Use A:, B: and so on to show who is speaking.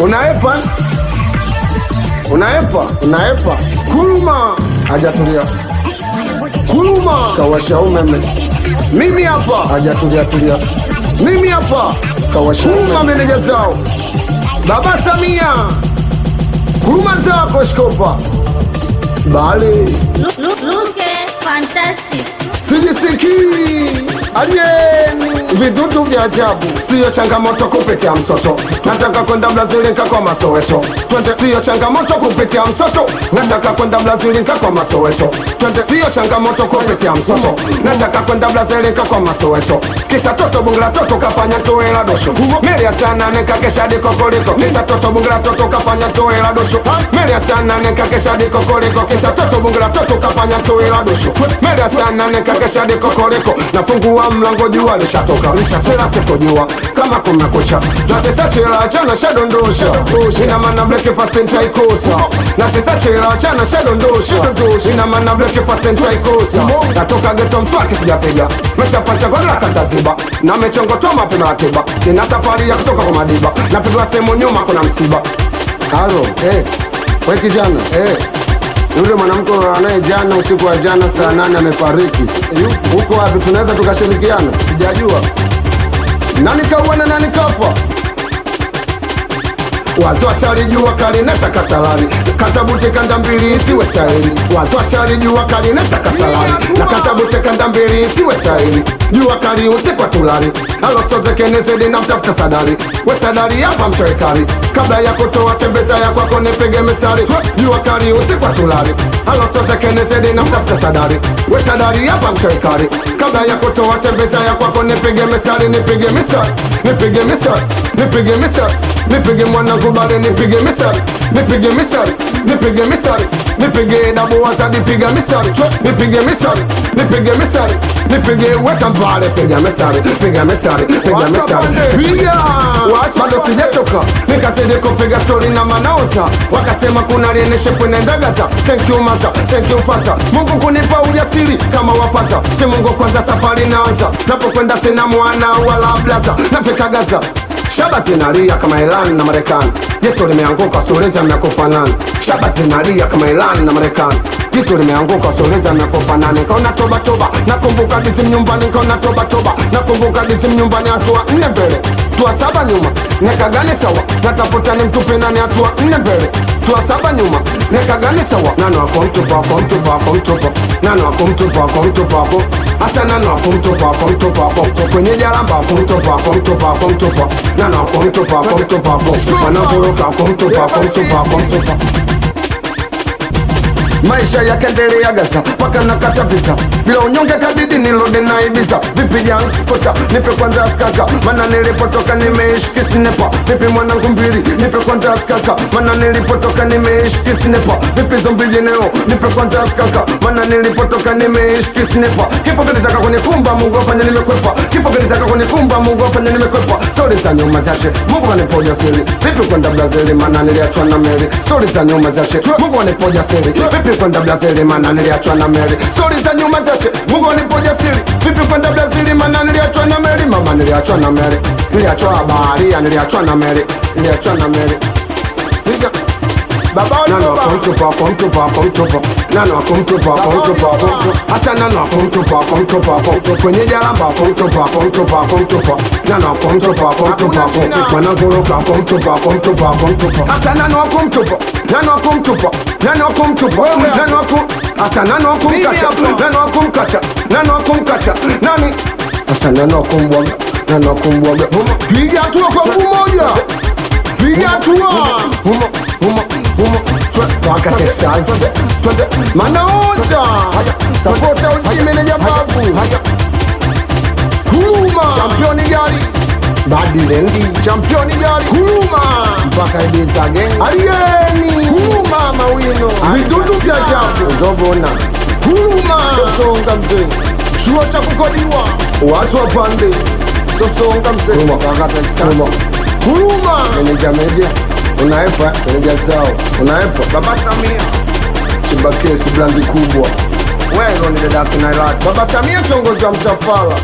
A: Unaepa. Kuluma. Hajatulia. Kuluma. Kawasha umeme. Mimi hapa. Hajatulia. Mimi hapa. Kawasha Kuluma meneja zao. Baba Samia. Kuluma zako shkopa. Bali.
B: Luke fantastic.
A: Sijisiki. Alieni. Vidudu vya ajabu. Sio changamoto kupitia msoto. Nataka kwenda Brazil kwa Masoweto. Twende. Sio changamoto kupitia msoto. Nataka kwenda Brazil kwa Masoweto. Twende. Sio changamoto kupitia msoto. Nataka kwenda Brazil kwa Masoweto. Kisa toto bungla toto kafanya toela dosho. Melia sana nekakesha di kokoliko. Kisa toto bungla toto kafanya toela dosho. Melia sana nekakesha di kokoliko. Kisa toto bungla toto kafanya toela dosho. Melia sana nekakesha di kokoliko. Nafungua mlango jua lishatoka. Sela seko jua kama kumekucha. Natesa chela chana shadondosha. Ina mana breakfast nitaikosa. Natesa chela chana shadondosha. Ina mana breakfast nitaikosa. Natoka ghetto mswaki sijapiga. Meshapacha godla kantaziba. Na mechongotoa mapema ratiba. Nina safari ya kutoka kwa Madiba. Napigwa sehemu nyuma kuna msiba. Halo, wewe kijana, yule mwanamke anaye jana usiku wa jana saa 8 amefariki. Huko wapi tunaweza tukashirikiana? Sijajua. Nani kauana nani kafa? Wazo ashari jua kali nesa kasalari. Kasabuti kanda mbili isiwe stahili. Wazo ashari jua kali nesa kasalari. Na kasabuti kanda mbili isiwe stahili. Jua kali usiku tulari. Alosoze kenezedi na mtafuta sadari. We sadari hapa mshawekari. Kabla ya kutoa tembeza ya kwako nipige misari. Jua kali usiku tulari. Alosoze kenezedi na mtafuta sadari. We sadari hapa mshawekari. Kabla ya kutoa tembeza ya kwako nipige misari. Nipige misari. Nipige mwanangu bale nipige misari. Nipige dabu wazadi piga misari. Nipige weka mbale piga misari. Piga bado sijatoka. Nikazidi kupiga stori na manaoza. Wakasema kuna lieneshe pwene ndagaza. Thank you maza, thank you faza. Mungu kunipa ujasiri kama wafaza. Si Mungu kwanza safari naanza. Napokwenda sina mwana wala blaza. Nafika Gaza shaba zinalia kama Iran na Marekani. Jeto limeanguka soleza mnakufanana. Shaba zinalia kama Iran na Marekani. Jeto limeanguka soleza mnakufanana. Nikaona toba nakumbuka dizi nyumbani. Nikaona toba nakumbuka dizi nyumbani. Hatua 4 mbele tua 7 nyuma. Neka gani sawa natafuta ni mtupe nani. Hatua 4 mbele tua 7 nyuma. Neka gani sawa nano wako mtupa. Nano wako mtupa. Asa nano wako mtupa. Kwenye jalamba wako mtupa. Nano wako mtupa. Wanakuluka wako mtupa. Maisha yakaendelea Gaza paka nakata visa. Bila unyonge kabidi nilode na ibiza. Vipi jangu kota nipe kwanza askaka. Mana nilipotoka nimeishiki sinepa. Vipi mwanangu mbili nipe kwanza askaka. Mana nilipotoka nimeishiki sinepa. Vipi zombi jeneo nipe kwanza askaka. Mana nilipotoka nimeishiki sinepa. Kifo kilitaka kunikumba Mungu afanye nimekwepa. Story za nyuma zashe Mungu kanipoja siri. Vipi kwenda Brazil mana niliachwa na Mary. Story za nyuma zashe Mungu kanipoja siri. Vipi kwenda Brazil mana niliachwa na Mary. Story za nyuma zache Mungu anipoja siri. Vipi kwenda Brazil mana niliachwa na Mary. Mama niliachwa na Mary. Niliachwa habari niliachwa na Mary. Baba nano akumtupa. Nano akumtupa. Hasa nano akumtupa. Kwenye jalamba akumtupa. Nano akumtupa. Wanakuluka akumtupa. Hasa nano akumtupa. Hasa nano akumkacha. Nani? Hasa nano akumbwaga. Piga hatua kwa pamoja. Waka Texas Manaoza Sapota uji meneja babu Kuluma Championi gari Badilendi Championi gari Kuluma Mpaka Ibiza gang Alieni Kuluma mawino Vidudu vya jabu Zobona Kuluma Sosonga mzee Chuo cha kukodiwa Wasu wa pande Sosonga mzee Waka Texas Kuluma Meneja media Unaepa, meneja zao Unaepa, Baba Samia Chibakesi blandi kubwa Wewe ni dada Baba Samia kiongozi wa msafara